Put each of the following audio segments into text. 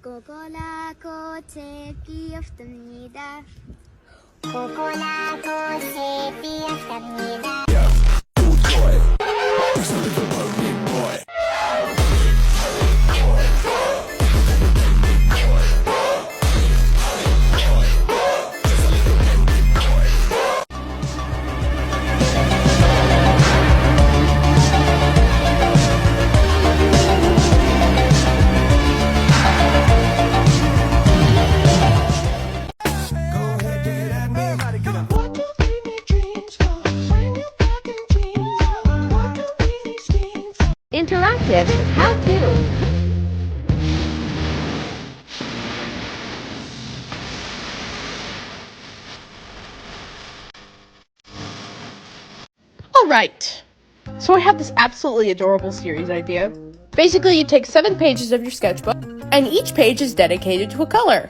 고고라고 제 귀엽답니다. 고고라고 제 귀엽답니다. Interactive how-to. Alright, so I have this absolutely adorable series idea. Basically, you take 7 pages of your sketchbook, and each page is dedicated to a color.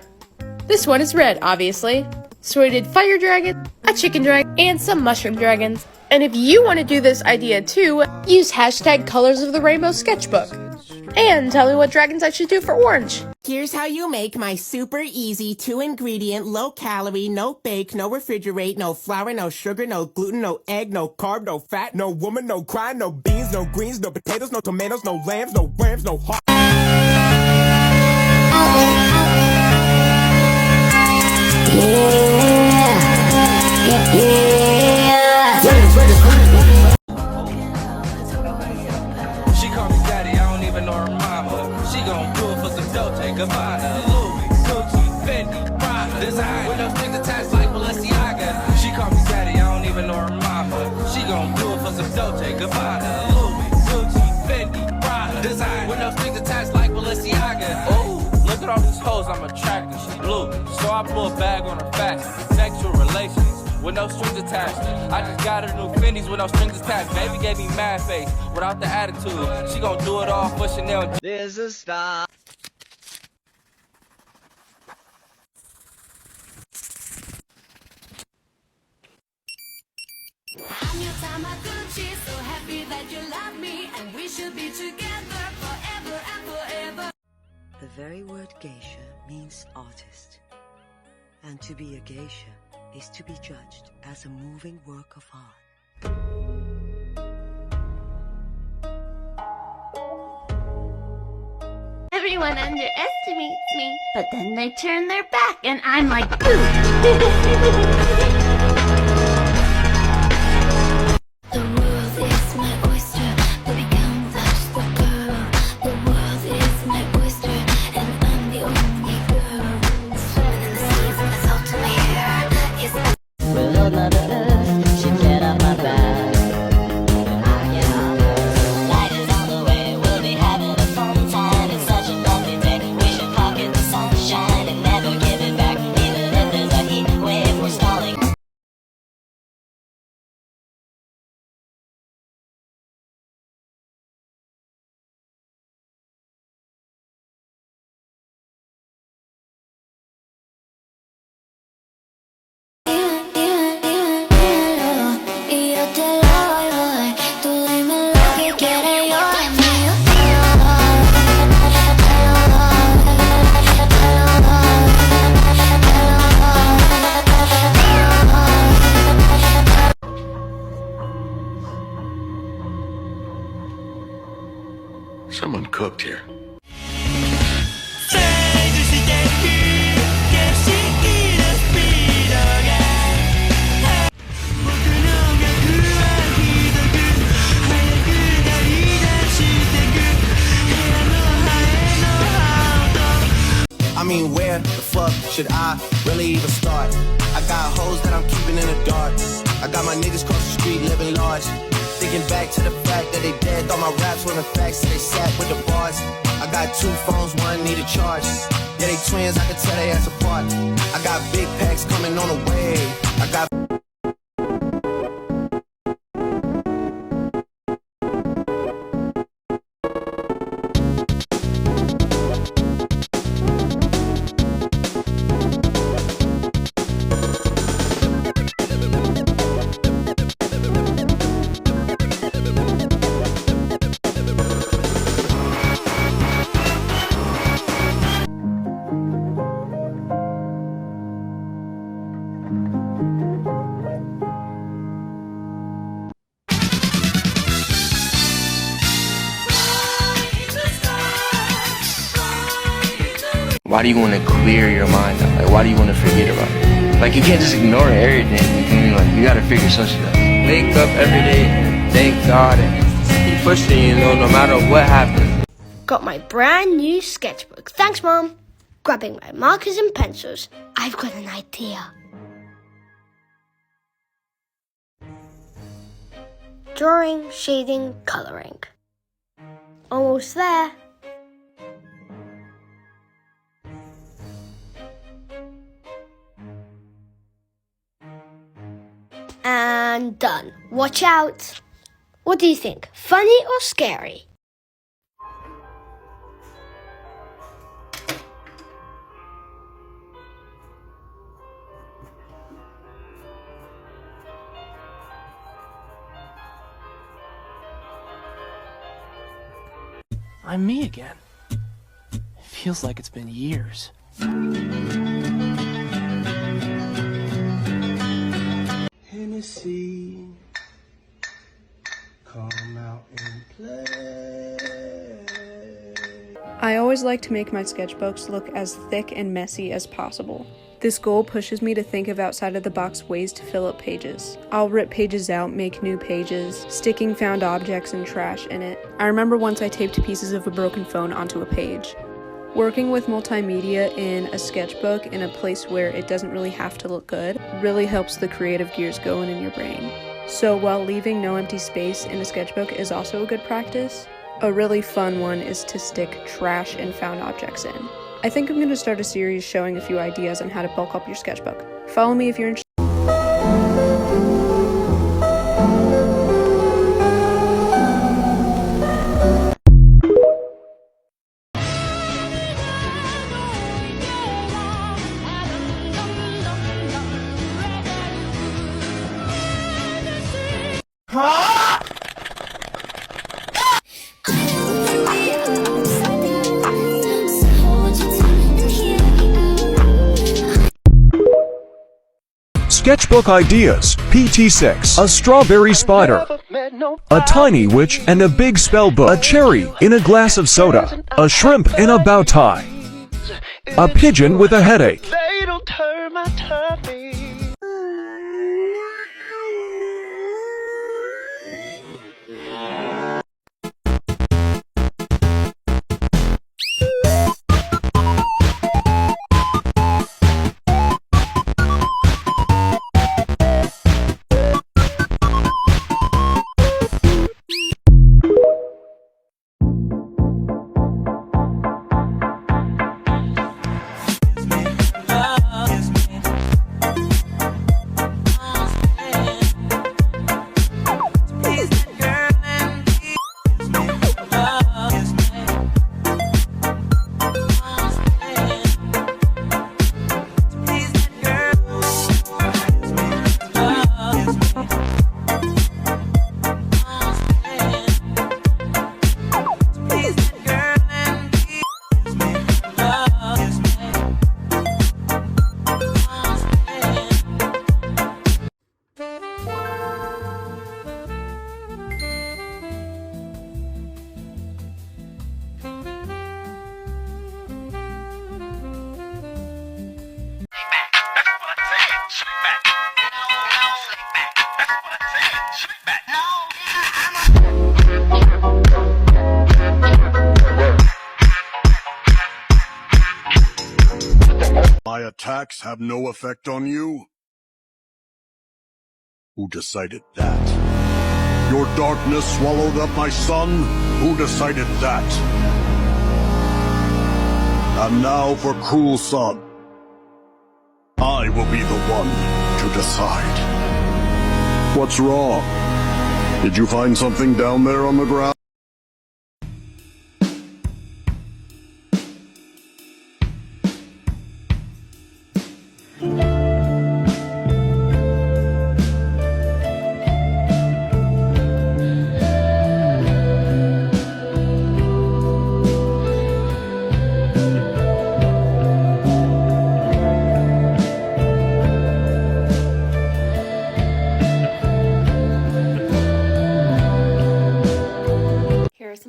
This one is red, obviously. So I did fire dragon, a chicken dragon, and some mushroom dragons. And if you want to do this idea too, use hashtag colors of the rainbow sketchbook. And tell me what dragons I should do for orange. Here's how you make my super easy 2-ingredient, low-calorie, no bake, no refrigerate, no flour, no sugar, no gluten, no egg, no carb, no fat, no woman, no cry, no beans, no greens, no potatoes, no tomatoes, no lambs, no rams, no heart. She call me daddy, I don't even know her mama. She gon' do it for some Dolce & Gabbana, Louis, Gucci, Fendi, Prada, design with no strings attached like Balenciaga. She call me daddy, I don't even know her mama. She gon' do it for some Dolce & Gabbana, Louis, Gucci, Fendi, Prada, design with no strings attached like Balenciaga. Oh, look at all these hoes I'm attracting. She blue, so I pull a bag on her fast. Sexual relations with no strings attached. I just got her new Fendi's with no strings attached. Baby gave me mad face without the attitude. She gon' do it all for Chanel. There's a star. I'm your Tamagotchi, so happy that you love me, and we should be together forever and forever. The very word geisha means artist, and to be a geisha is to be judged as a moving work of art. Everyone underestimates me, but then they turn their back and I'm like, boo! The world is my oyster, baby come touch the girl. The world is my oyster, and I'm the only girl. Swimming in the seas and it's all to me here. Yes, Well, Lord, Mother Earth, she get off my back. Light is on the way, we'll be having a fun time. It's such a lovely day, we should pocket the sunshine and never give it back. Even if there's a heat wave, we're stalling. y yo te lo doy. Tú dime lo que quieres, yo es mío. Someone cooked here. I mean, where the fuck should I really even start? I got hoes that I'm keeping in the dark. I got my niggas across the street living large. Thinking back to the fact that they dead, thought my raps were the facts, so they sat with the bars. I got 2 phones, one need a charge. Yeah, they twins, I can tell they ass apart. I got big packs coming on the way. I got why do you want to clear your mind out? Like, why do you want to forget about it? Like, you can't just ignore everything. You feel me? Like, you gotta figure some shit out. Wake up every day and thank God and keep pushing, you know, no matter what happens. Got my brand new sketchbook. Thanks, Mom. Grabbing my markers and pencils. I've got an idea. Drawing, shading, coloring. Almost there. And done. Watch out. What do you think? Funny or scary? I'm me again. It feels like it's been years. Hennessy, come out and play. I always like to make my sketchbooks look as thick and messy as possible. This goal pushes me to think of outside-of-the-box ways to fill up pages. I'll rip pages out, make new pages, sticking found objects and trash in it. I remember once I taped pieces of a broken phone onto a page. Working with multimedia in a sketchbook in a place where it doesn't really have to look good really helps the creative gears going in your brain. So while leaving no empty space in a sketchbook is also a good practice, a really fun one is to stick trash and found objects in. I think I'm going to start a series showing a few ideas on how to bulk up your sketchbook. Follow me if you're interested. Sketchbook Ideas, PT6, a strawberry spider, a tiny witch and a big spell book, a cherry in a glass of soda, a shrimp in a bow tie, a pigeon with a headache. My attacks have no effect on you? Who decided that? Your darkness swallowed up my sun? Who decided that? And now for cruel sun. I will be the one to decide. What's wrong? Did you find something down there on the ground?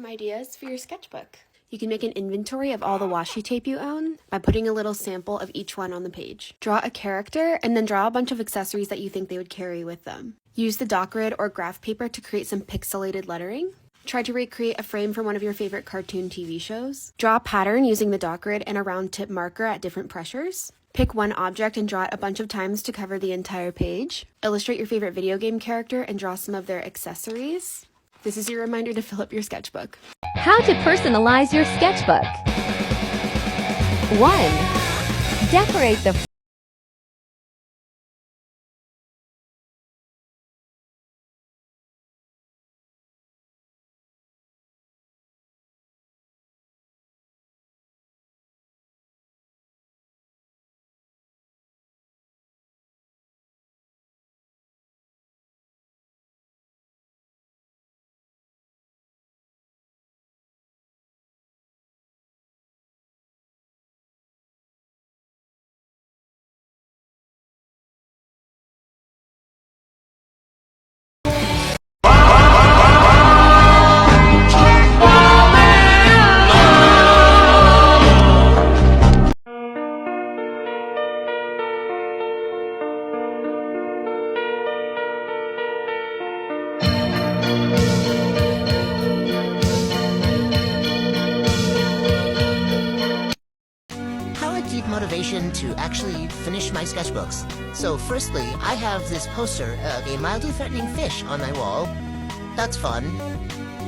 Ideas for your sketchbook. You can make an inventory of all the washi tape you own, by putting a little sample of each one on the page. Draw a character and then draw a bunch of accessories that you think they would carry with them. Use the doc grid or graph paper to create some pixelated lettering. Try to recreate a frame from one of your favorite cartoon TV shows. Draw a pattern using the doc grid and a round tip marker at different pressures. Pick one object and draw it a bunch of times to cover the entire page. Illustrate your favorite video game character and draw some of their accessories. This is your reminder to fill up your sketchbook. How to personalize your sketchbook. 1. Decorate the motivation to actually finish my sketchbooks. So firstly, I have this poster of a mildly threatening fish on my wall. That's fun.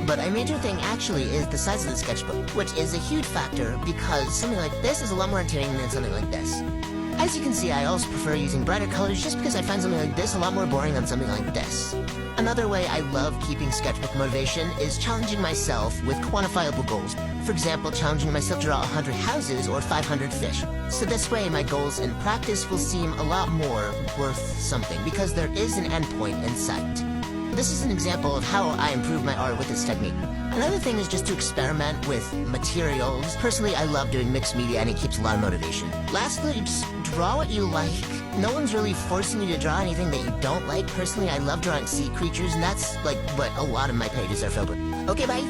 But a major thing actually is the size of the sketchbook, which is a huge factor because something like this is a lot more intimidating than something like this. As you can see, I also prefer using brighter colors just because I find something like this a lot more boring than something like this. Another way I love keeping sketchbook motivation is challenging myself with quantifiable goals. For example, challenging myself to draw 100 houses or 500 fish. So this way, my goals in practice will seem a lot more worth something because there is an endpoint in sight. This is an example of how I improve my art with this technique. Another thing is just to experiment with materials. Personally, I love doing mixed media and it keeps a lot of motivation. Lastly, just draw what you like. No one's really forcing you to draw anything that you don't like. Personally, I love drawing sea creatures and that's like what a lot of my pages are filled with. Okay, bye.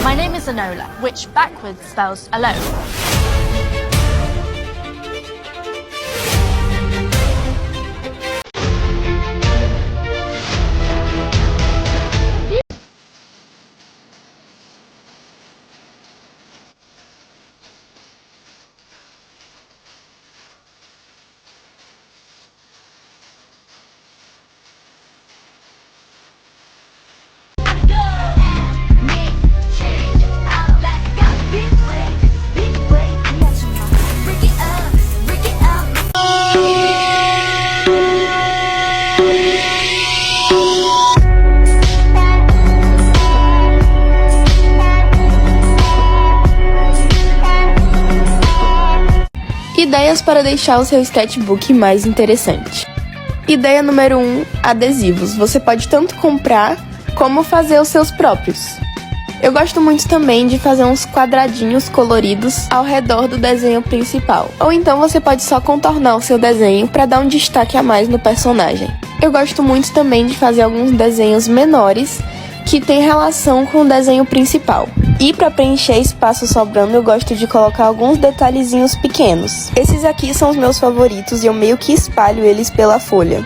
My name is Enola, which backwards spells alone. Ideias para deixar o seu sketchbook mais interessante. Ideia número 1, adesivos. Você pode tanto comprar como fazer os seus próprios. Eu gosto muito também de fazer uns quadradinhos coloridos ao redor do desenho principal. Ou então você pode só contornar o seu desenho para dar um destaque a mais no personagem. Eu gosto muito também de fazer alguns desenhos menores que tem relação com o desenho principal. E para preencher espaço sobrando, eu gosto de colocar alguns detalhezinhos pequenos. Esses aqui são os meus favoritos e eu meio que espalho eles pela folha.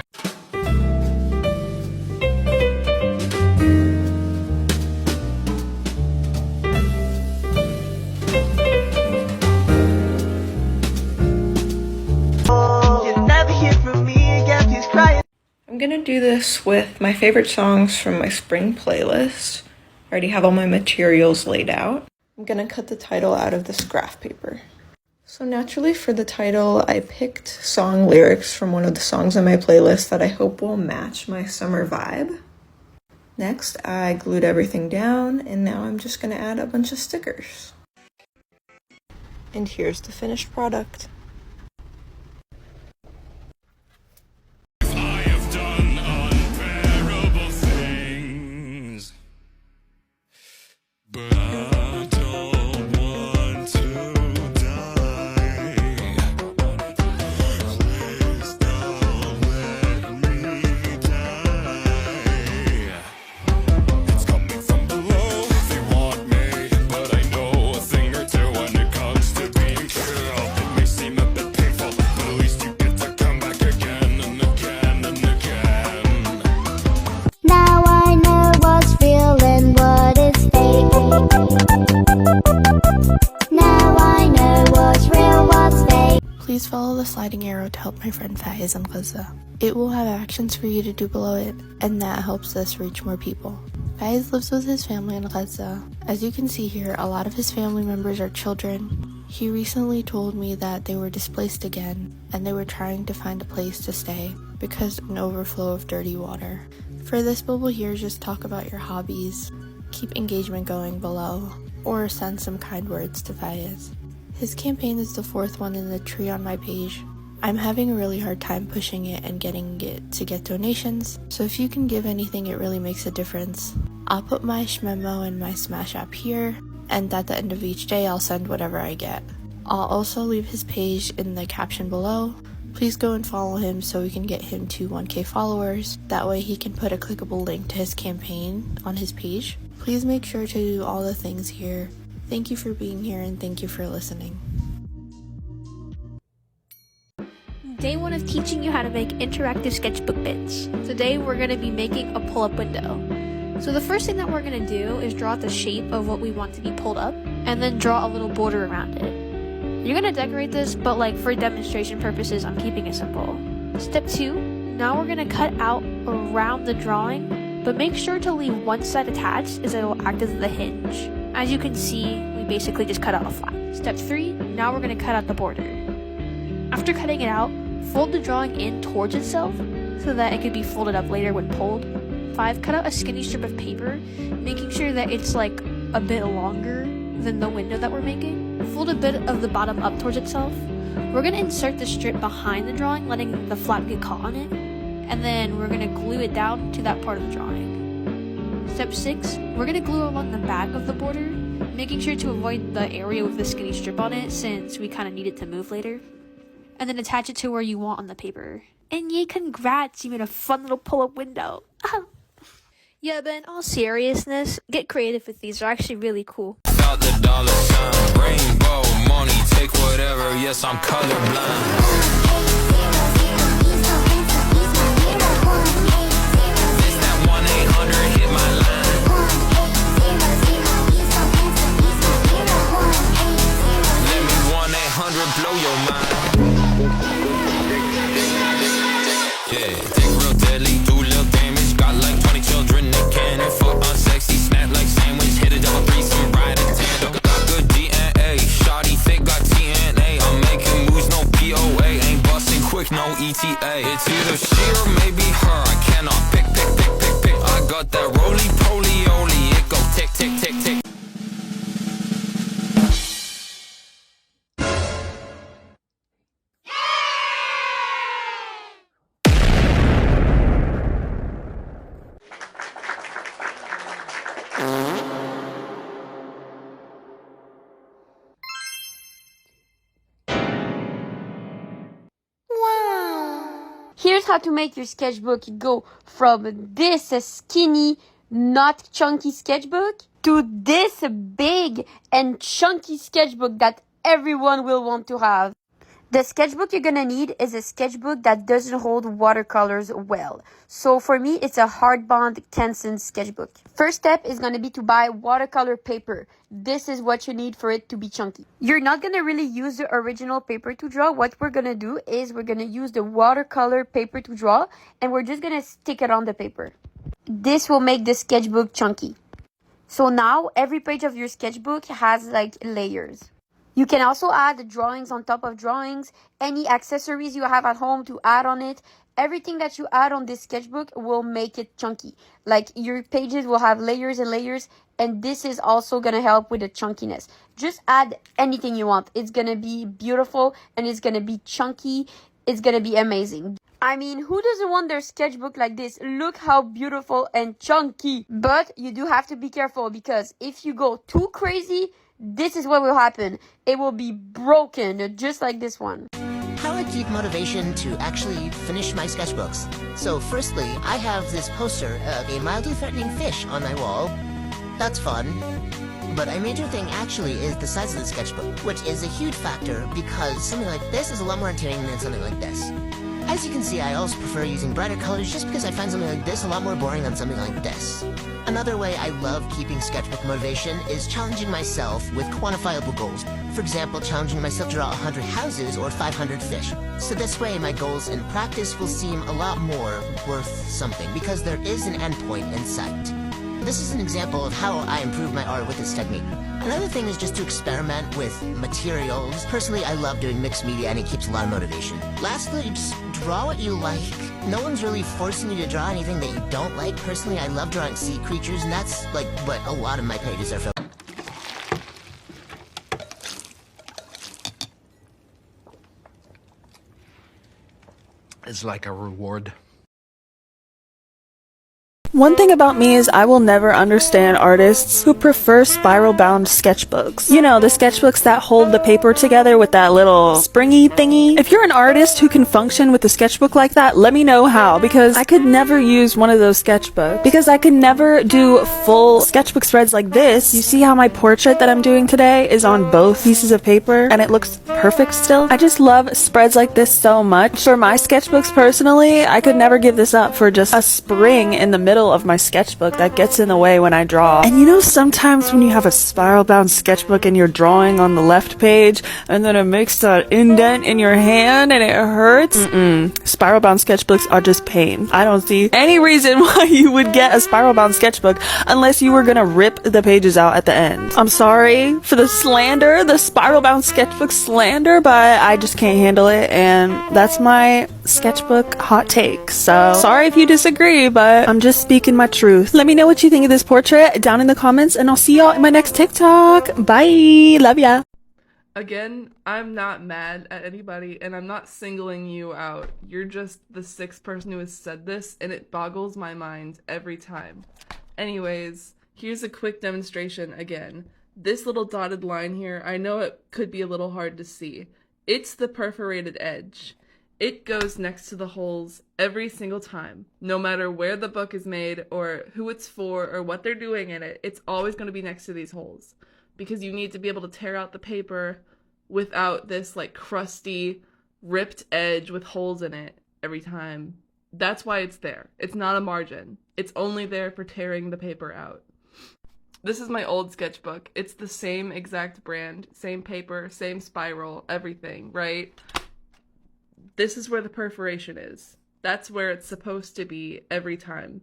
I'm gonna do this with my favorite songs from my spring playlist. I already have all my materials laid out. I'm gonna cut the title out of this graph paper. So naturally for the title, I picked song lyrics from one of the songs on my playlist that I hope will match my summer vibe. Next, I glued everything down, and now I'm just gonna add a bunch of stickers. And here's the finished product. They want me, but I know a thing or two when it comes to Please follow the sliding arrow to help my friend Faiz and Ghazza. It will have actions for you to do below it, and that helps us reach more people. Faiz lives with his family in Gaza. As you can see here, a lot of his family members are children. He recently told me that they were displaced again, and they were trying to find a place to stay because of an overflow of dirty water. For this bubble here, just talk about your hobbies, keep engagement going below, or send some kind words to Faiz. His campaign is the 4th one in the tree on my page. I'm having a really hard time pushing it and getting it to get donations, so if you can give anything, it really makes a difference. I'll put my Shmemo and my Smash app here, and at the end of each day I'll send whatever I get. I'll also leave his page in the caption below. Please go and follow him so we can get him to 1K followers. That way he can put a clickable link to his campaign on his page. Please make sure to do all the things here. Thank you for being here and thank you for listening. Day 1 of teaching you how to make interactive sketchbook bits. Today we're going to be making a pull-up window. So the first thing that we're going to do is draw the shape of what we want to be pulled up, and then draw a little border around it. You're going to decorate this, but like for demonstration purposes, I'm keeping it simple. Step 2, now we're going to cut out around the drawing, but make sure to leave one side attached as it will act as the hinge. As you can see, we basically just cut out a flap. Step 3, now we're going to cut out the border. After cutting it out, fold the drawing in towards itself so that it could be folded up later when pulled. 5, cut out a skinny strip of paper, making sure that it's like a bit longer than the window that we're making. Fold a bit of the bottom up towards itself. We're going to insert the strip behind the drawing, letting the flap get caught on it, and then we're going to glue it down to that part of the drawing. Step 6, we're going to glue along the back of the border, making sure to avoid the area with the skinny strip on it since we kind of need it to move later. And then attach it to where you want on the paper. And yay, congrats, you made a fun little pull-up window. Yeah, but in all seriousness, get creative with these, they're actually really cool. Out the dollar sign, rainbow money, take whatever, yes, I'm colorblind. It's that 1-800, hit my line. Let me 1-800 blow your mind. Yeah, take real deadly, do little damage. Got like 20 children in cannon. Foot unsexy, snap like sandwich. Hit a double threesome, ride a tandem. Got good DNA, shawty thick, got TNA. I'm making moves, no POA. Ain't busting quick, no ETA. It's either she or maybe her. I cannot pick. I got that roly-poly-oly. It go tick, tick, tick, tick. Here's how to make your sketchbook. You go from this skinny, not chunky sketchbook to this big and chunky sketchbook that everyone will want to have. The sketchbook you're gonna need is a sketchbook that doesn't hold watercolors well. So for me, it's a hardbound Canson sketchbook. First step is gonna be to buy watercolor paper. This is what you need for it to be chunky. You're not gonna really use the original paper to draw. What we're gonna do is we're gonna use the watercolor paper to draw, and we're just gonna stick it on the paper. This will make the sketchbook chunky. So now every page of your sketchbook has like layers. You can also add drawings on top of drawings, any accessories you have at home to add on it. Everything that you add on this sketchbook will make it chunky. Like your pages will have layers and layers, and this is also going to help with the chunkiness. Just add anything you want. It's going to be beautiful and it's going to be chunky. It's going to be amazing. I mean, who doesn't want their sketchbook like this? Look how beautiful and chunky. But you do have to be careful, because if you go too crazy, this is what will happen. It will be broken, just like this one. How I keep motivation to actually finish my sketchbooks. So firstly, I have this poster of a mildly threatening fish on my wall. That's fun. But a major thing actually is the size of the sketchbook, which is a huge factor because something like this is a lot more entertaining than something like this. As you can see, I also prefer using brighter colors just because I find something like this a lot more boring than something like this. Another way I love keeping sketchbook motivation is challenging myself with quantifiable goals. For example, challenging myself to draw 100 houses or 500 fish. So this way, my goals in practice will seem a lot more worth something because there is an endpoint in sight. This is an example of how I improve my art with this technique. Another thing is just to experiment with materials. Personally, I love doing mixed media and it keeps a lot of motivation. Lastly, just draw what you like. No one's really forcing you to draw anything that you don't like. Personally, I love drawing sea creatures, and that's like what a lot of my pages are filled. It's like a reward. One thing about me is I will never understand artists who prefer spiral-bound sketchbooks. You know, the sketchbooks that hold the paper together with that little springy thingy. If you're an artist who can function with a sketchbook like that, let me know how, because I could never use one of those sketchbooks. Because I could never do full sketchbook spreads like this. You see how my portrait that I'm doing today is on both pieces of paper and it looks perfect still? I just love spreads like this so much. For my sketchbooks personally, I could never give this up for just a spring in the middle of my sketchbook that gets in the way when I draw. And you know, sometimes when you have a spiral bound sketchbook and you're drawing on the left page and then it makes that indent in your hand and it hurts. Spiral bound sketchbooks are just pain. I don't see any reason why you would get a spiral bound sketchbook unless you were gonna rip the pages out at the end. I'm sorry for the slander, the spiral bound sketchbook slander, but I just can't handle it, and that's my sketchbook hot take. So sorry if you disagree, but I'm just speaking my truth. Let me know what you think of this portrait down in the comments, and I'll see y'all in my next TikTok. Bye. Love ya. Again, I'm not mad at anybody, and I'm not singling you out. You're just the sixth person who has said this, and it boggles my mind every time. Anyways, here's a quick demonstration again. This little dotted line here, I know it could be a little hard to see. It's the perforated edge. It goes next to the holes every single time. No matter where the book is made or who it's for or what they're doing in it, it's always going to be next to these holes. Because you need to be able to tear out the paper without this like crusty, ripped edge with holes in it every time. That's why it's there. It's not a margin. It's only there for tearing the paper out. This is my old sketchbook. It's the same exact brand, same paper, same spiral, everything, right? This is where the perforation is. That's where it's supposed to be every time.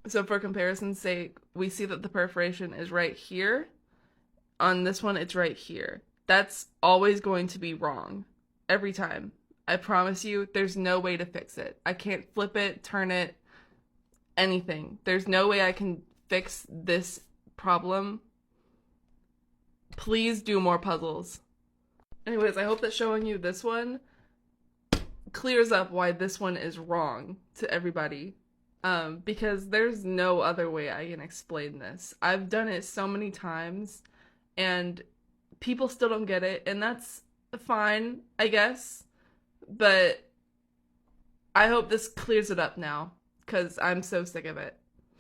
So for comparison's sake, we see that the perforation is right here. On this one, it's right here. That's always going to be wrong. Every time. I promise you, there's no way to fix it. I can't flip it, turn it, anything. There's no way I can fix this problem. Please do more puzzles. Anyways, I hope that showing you this one clears up why this one is wrong to everybody. Because there's no other way I can explain this. I've done it so many times and people still don't get it, and that's fine, I guess. But I hope this clears it up now, because I'm so sick of it.